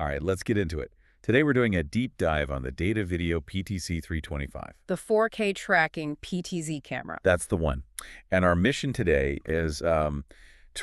All right, let's get into it. Today we're doing a deep dive on the Datavideo PTC-325. The 4K tracking PTZ camera. That's the one. And our mission today is to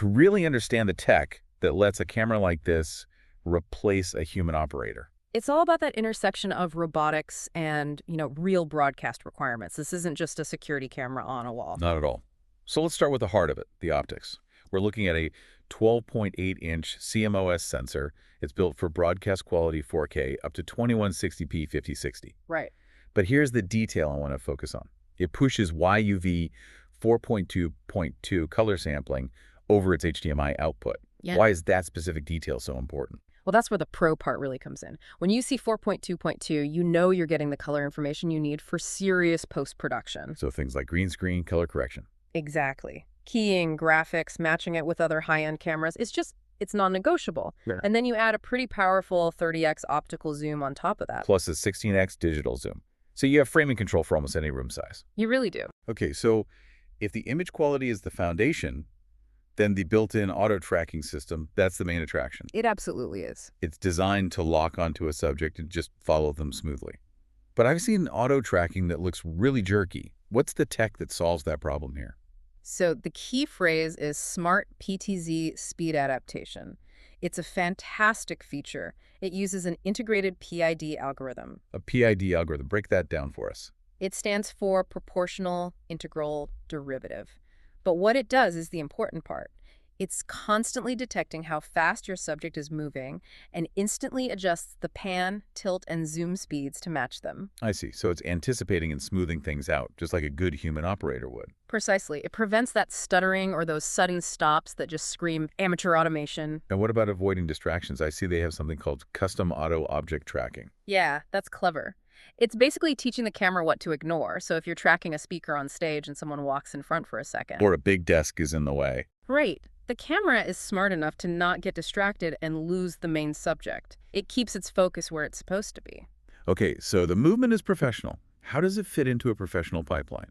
really understand the tech that lets a camera like this replace a human operator. It's all about that intersection of robotics and, real broadcast requirements. This isn't just a security camera on a wall. Not at all. So let's start with the heart of it, the optics. We're looking at a 12.8-inch CMOS sensor. It's built for broadcast quality 4K up to 2160p 5060. Right. But here's the detail I want to focus on. It pushes YUV 4.2.2 color sampling over its HDMI output. Yeah. Why is that specific detail so important? Well, that's where the pro part really comes in. When you see 4.2.2, you know you're getting the color information you need for serious post-production. So things like green screen, color correction. Exactly. Keying, graphics, matching it with other high-end cameras, it's non-negotiable. Yeah. And then you add a pretty powerful 30x optical zoom on top of that. Plus a 16x digital zoom. So you have framing control for almost any room size. You really do. Okay, so if the image quality is the foundation, then the built-in auto-tracking system, that's the main attraction. It absolutely is. It's designed to lock onto a subject and just follow them smoothly. But I've seen auto-tracking that looks really jerky. What's the tech that solves that problem here? So the key phrase is Smart PTZ Speed Adaptation. It's a fantastic feature. It uses an integrated PID algorithm. A PID algorithm. Break that down for us. It stands for Proportional Integral Derivative. But what it does is the important part. It's constantly detecting how fast your subject is moving and instantly adjusts the pan, tilt, and zoom speeds to match them. I see. So it's anticipating and smoothing things out, just like a good human operator would. Precisely. It prevents that stuttering or those sudden stops that just scream amateur automation. And what about avoiding distractions? I see they have something called custom auto object tracking. Yeah, that's clever. It's basically teaching the camera what to ignore. So if you're tracking a speaker on stage and someone walks in front for a second. Or a big desk is in the way. Right. The camera is smart enough to not get distracted and lose the main subject. It keeps its focus where it's supposed to be. Okay, so the movement is professional. How does it fit into a professional pipeline?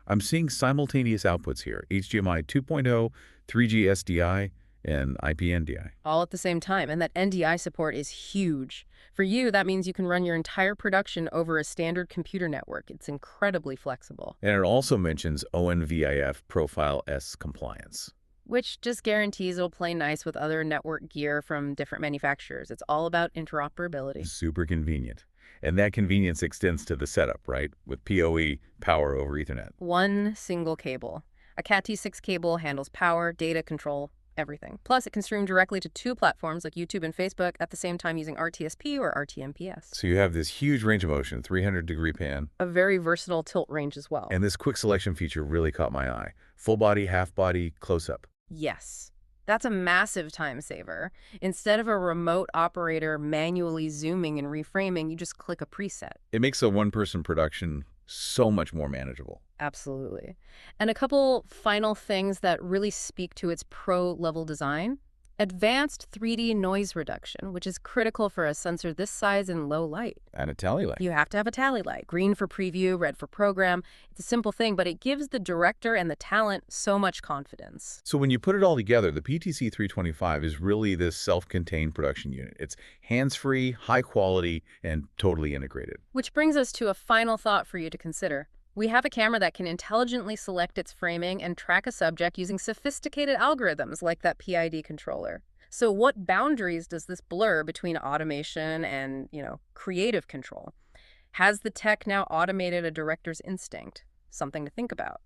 I'm seeing simultaneous outputs here. HDMI 2.0, 3G-SDI, and IP-NDI. All at the same time, and that NDI support is huge. For you, that means you can run your entire production over a standard computer network. It's incredibly flexible. And it also mentions ONVIF Profile S compliance. Which just guarantees it'll play nice with other network gear from different manufacturers. It's all about interoperability. Super convenient. And that convenience extends to the setup, right? With PoE, power over Ethernet. One single cable. A Cat-T6 cable handles power, data control, everything. Plus, it can stream directly to two platforms like YouTube and Facebook at the same time using RTSP or RTMPS. So you have this huge range of motion, 300-degree pan. A very versatile tilt range as well. And this quick selection feature really caught my eye. Full body, half body, close-up. Yes. That's a massive time saver. Instead of a remote operator manually zooming and reframing, you just click a preset. It makes a one-person production so much more manageable. Absolutely. And a couple final things that really speak to its pro-level design. Advanced 3D noise reduction, which is critical for a sensor this size in low light. And a tally light. You have to have a tally light. Green for preview, red for program. It's a simple thing, but it gives the director and the talent so much confidence. So when you put it all together, the PTC-325 is really this self-contained production unit. It's hands-free, high quality, and totally integrated. Which brings us to a final thought for you to consider. We have a camera that can intelligently select its framing and track a subject using sophisticated algorithms like that PID controller. So what boundaries does this blur between automation and, creative control? Has the tech now automated a director's instinct? Something to think about.